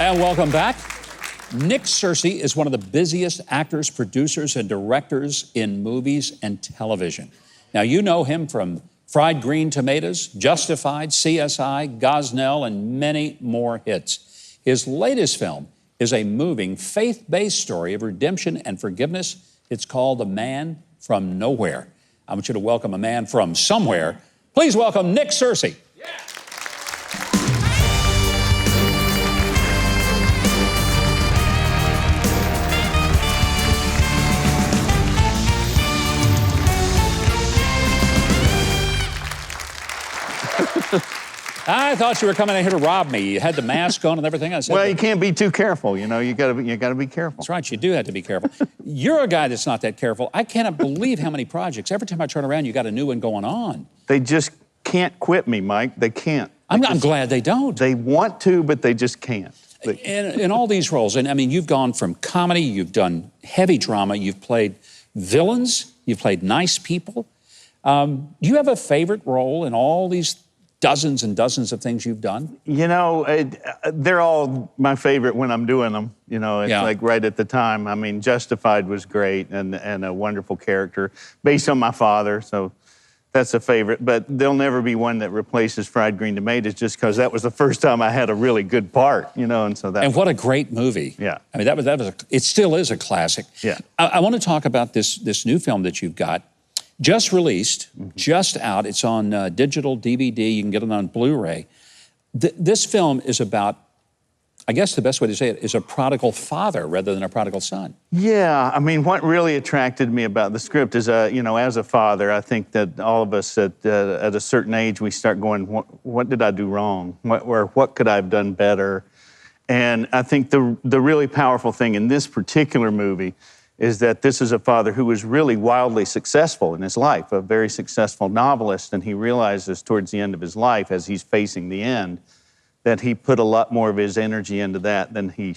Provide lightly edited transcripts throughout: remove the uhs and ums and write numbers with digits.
And welcome back. Nick Searcy is one of the busiest actors, producers, and directors in movies and television. Now, you know him from Fried Green Tomatoes, Justified, CSI, Gosnell, and many more hits. His latest film is a moving, faith-based story of redemption and forgiveness. It's called A Man from Nowhere. I want you to welcome a man from somewhere. Please welcome Nick Searcy. Yeah. I thought you were coming in here to rob me. You had the mask on and everything. I said, well, you can't be too careful. You know, you gotta be careful. That's right. You do have to be careful. You're a guy that's not that careful. I cannot believe how many projects. Every time I turn around, you got a new one going on. They just can't quit me, Mike. They can't. I'm glad they don't. They want to, but they just can't. In all these roles, and I mean, you've gone from comedy, you've done heavy drama, you've played villains, you've played nice people. Do you have a favorite role in all these dozens and dozens of things you've done? You know, they're all my favorite when I'm doing them. You know, it's like right at the time. I mean, Justified was great and a wonderful character based on my father, so that's a favorite. But there'll never be one that replaces Fried Green Tomatoes just because that was the first time I had a really good part, you know, and so that. And what a great movie. Yeah. I mean, it still is a classic. Yeah. I want to talk about this new film that you've got. Just released, just out. It's on digital DVD. You can get it on Blu-ray. This film is about, I guess the best way to say it is a prodigal father rather than a prodigal son. Yeah, I mean, what really attracted me about the script is, you know, as a father, I think that all of us at a certain age, we start going, what did I do wrong? What could I have done better? And I think the really powerful thing in this particular movie is that this is a father who was really wildly successful in his life, a very successful novelist, and he realizes towards the end of his life, as he's facing the end, that he put a lot more of his energy into that than he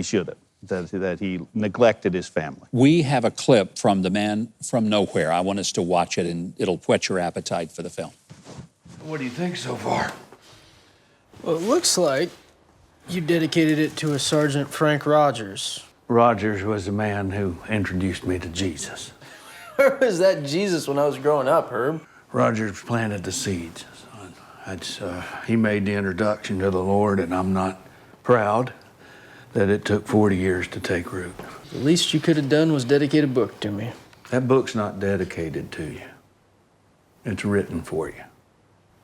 should have, that he neglected his family. We have a clip from The Man from Nowhere. I want us to watch it, and it'll whet your appetite for the film. What do you think so far? Well, it looks like you dedicated it to a Sergeant Frank Rogers. Rogers was the man who introduced me to Jesus. Where was that Jesus when I was growing up, Herb? Rogers planted the seeds. He made the introduction to the Lord, and I'm not proud that it took 40 years to take root. The least you could have done was dedicate a book to me. That book's not dedicated to you. It's written for you.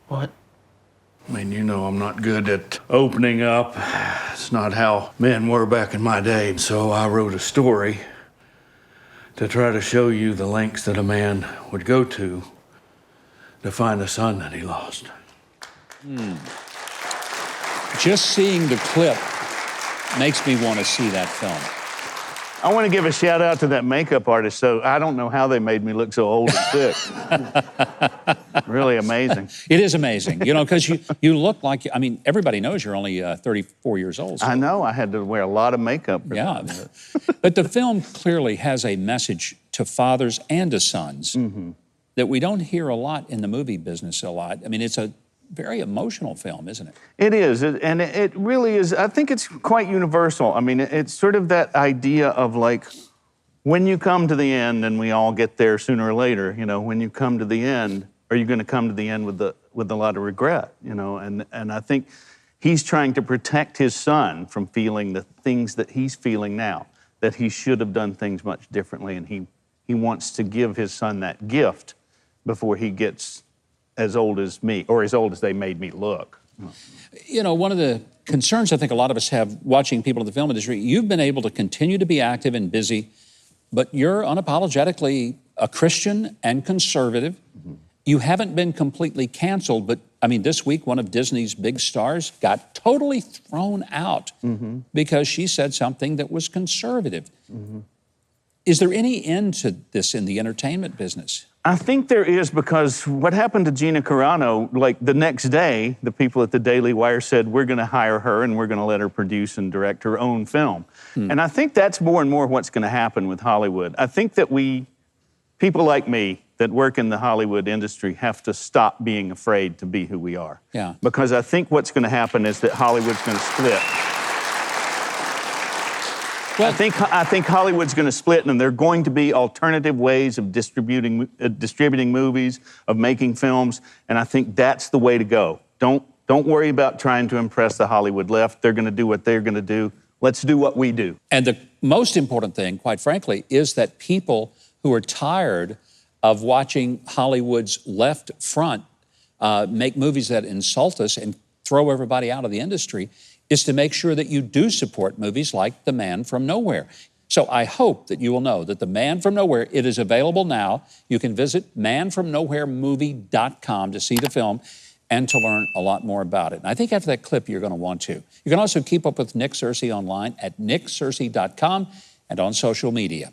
What? I mean, you know I'm not good at opening up. It's not how men were back in my day. And so I wrote a story to try to show you the lengths that a man would go to find a son that he lost. Just seeing the clip makes me want to see that film. I want to give a shout out to that makeup artist. So I don't know how they made me look so old and sick. Really amazing. It is amazing, you know, because you look like, I mean, everybody knows you're only 34 years old. So. I know. I had to wear a lot of makeup. Yeah. But the film clearly has a message to fathers and to sons that we don't hear a lot in the movie business a lot. I mean, it's a very emotional film, isn't it? It is, and it really is. I think it's quite universal. I mean, it's sort of that idea of like, when you come to the end, and we all get there sooner or later, you know, when you come to the end, are you going to come to the end with a lot of regret, you know? And I think he's trying to protect his son from feeling the things that he's feeling now, that he should have done things much differently, and he wants to give his son that gift before he gets as old as me, or as old as they made me look. You know, one of the concerns I think a lot of us have watching people in the film industry, you've been able to continue to be active and busy, but you're unapologetically a Christian and conservative. You haven't been completely canceled, but I mean, this week, one of Disney's big stars got totally thrown out because she said something that was conservative. Is there any end to this in the entertainment business? I think there is, because what happened to Gina Carano, like the next day, the people at the Daily Wire said, we're going to hire her and we're going to let her produce and direct her own film. And I think that's more and more what's going to happen with Hollywood. I think that people like me that work in the Hollywood industry have to stop being afraid to be who we are. Yeah. Because I think what's going to happen is that Hollywood's going to split. I think Hollywood's going to split, and there are going to be alternative ways of distributing movies, of making films, and I think that's the way to go. Don't worry about trying to impress the Hollywood left. They're going to do what they're going to do. Let's do what we do. And the most important thing, quite frankly, is that people who are tired of watching Hollywood's left front make movies that insult us and throw everybody out of the industry is to make sure that you do support movies like The Man from Nowhere. So I hope that you will know that The Man from Nowhere, it is available now. You can visit manfromnowheremovie.com to see the film and to learn a lot more about it. And I think after that clip, you're going to want to. You can also keep up with Nick Searcy online at nicksearcy.com and on social media.